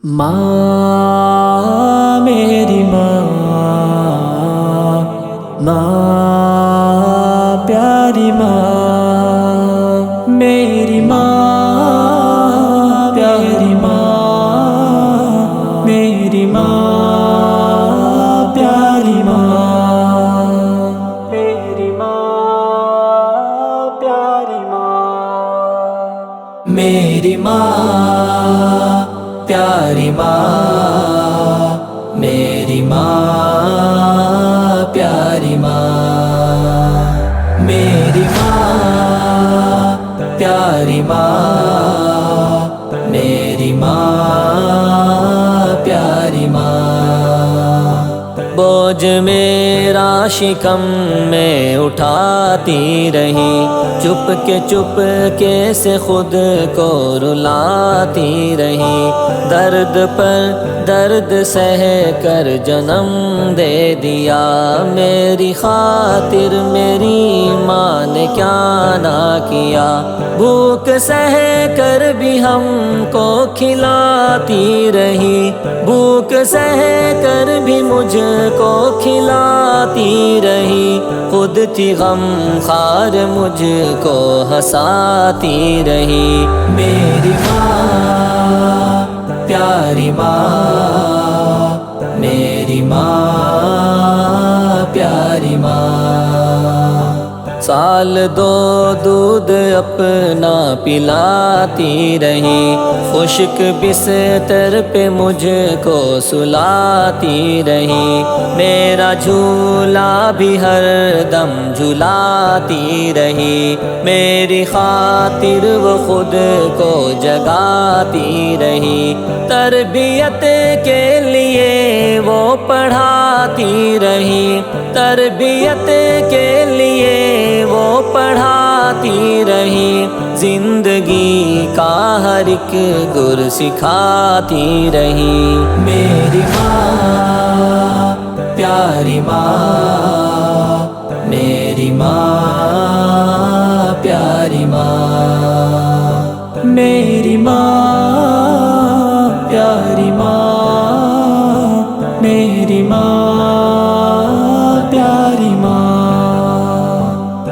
ماں میری ماں، ماں پیاری ماں، میری ماں پیاری ماں، میری ماں پیاری ماں، میری ماں پیاری ماں، میری ماں پیاری ماں، میری ماں پیاری ماں، میری ماں پیاری ماں، میری ماں پیاری ماں، بوجھ میرا شکم میں اٹھاتی رہی، چپ کے سے خود کو رلاتی رہی، درد پر درد سہ کر جنم دے دیا، میری خاطر میری ماں نے کیا نہ کیا، بھوک سہ کر بھی ہم کو کھلاتی رہی، بھوک سہ کر بھی مجھ کو کھلاتی رہی، خود تھی غم خار مجھ کو ہنساتی رہی، میری ماں پیاری ماں، میری ماں پیاری ماں، سال دو دودھ اپنا پلاتی رہی، خشک بستر پہ مجھ کو سلاتی رہی، میرا جھولا بھی ہر دم جھلاتی رہی، میری خاطر وہ خود کو جگاتی رہی، تربیت کے لیے وہ پڑھاتی رہی، تربیت کے لیے وہ پڑھاتی رہی، زندگی کا ہر ایک گر سکھاتی رہی، میری ماں پیاری ماں، میری ماں پیاری ماں، میری ماں پیاری ماں، میری ماں پیاری ماں،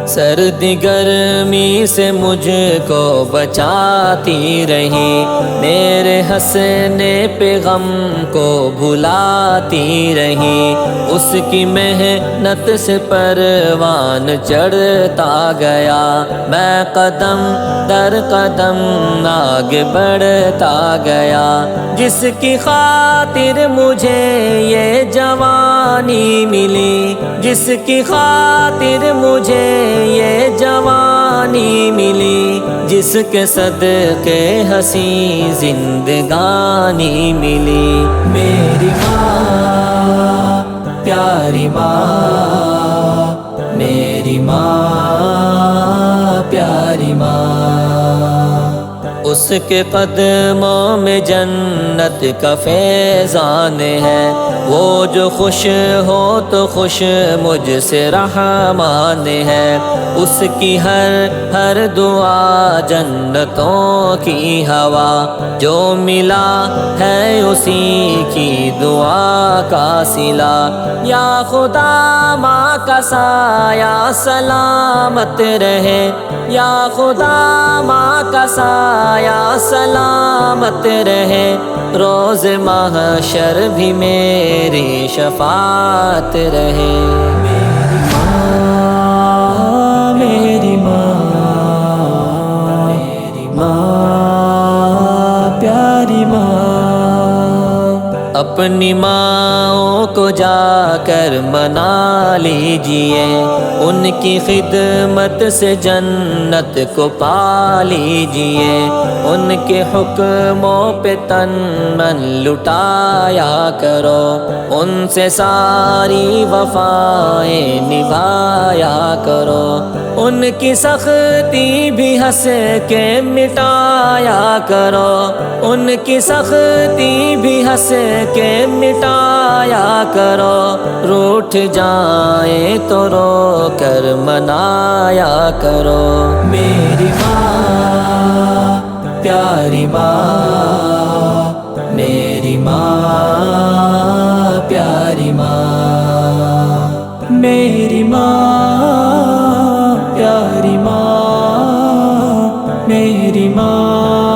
سردی گرمی سے مجھ کو بچاتی رہی، میرے ہنسنے پہ غم کو بھلاتی رہی، اس کی محنت سے پروان چڑھتا گیا، میں قدم در قدم آگے بڑھتا گیا، جس کی خاطر مجھے یہ جوانی ملی، جس کی خاطر مجھے یہ جوانی ملی، جس کے صدقے حسین زندگانی ملی، میری ماں پیاری ماں، میری ماں پیاری ماں، اس کے قدموں میں جنت کا فیضان ہے، وہ جو خوش ہو تو خوش مجھ سے رحمان ہے، اس کی ہر دعا جنتوں کی ہوا، جو ملا ہے اسی کی دعا کا صلہ، یا خدا ماں کا سایہ سلامت رہے، یا خدا ماں کا سایہ سلامت رہے، روز محشر بھی میری شفاعت رہے، میری ماں میری ماں، میری ماں پیاری ماں، اپنی ماں کو جا کر منا لیجئے، ان کی خدمت سے جنت کو پا لیجئے، ان کے حکموں پہ تن من لٹایا کرو، ان سے ساری وفائیں نبھایا کرو، ان کی سختی بھی ہنس کے مٹایا کرو، ان کی سختی بھی ہنس کے مٹایا کرو، روٹھ جائیں تو رو کر منایا کرو، میری ماں پیاری ماں، میری میری ماں پیاری ماں، میری ماں۔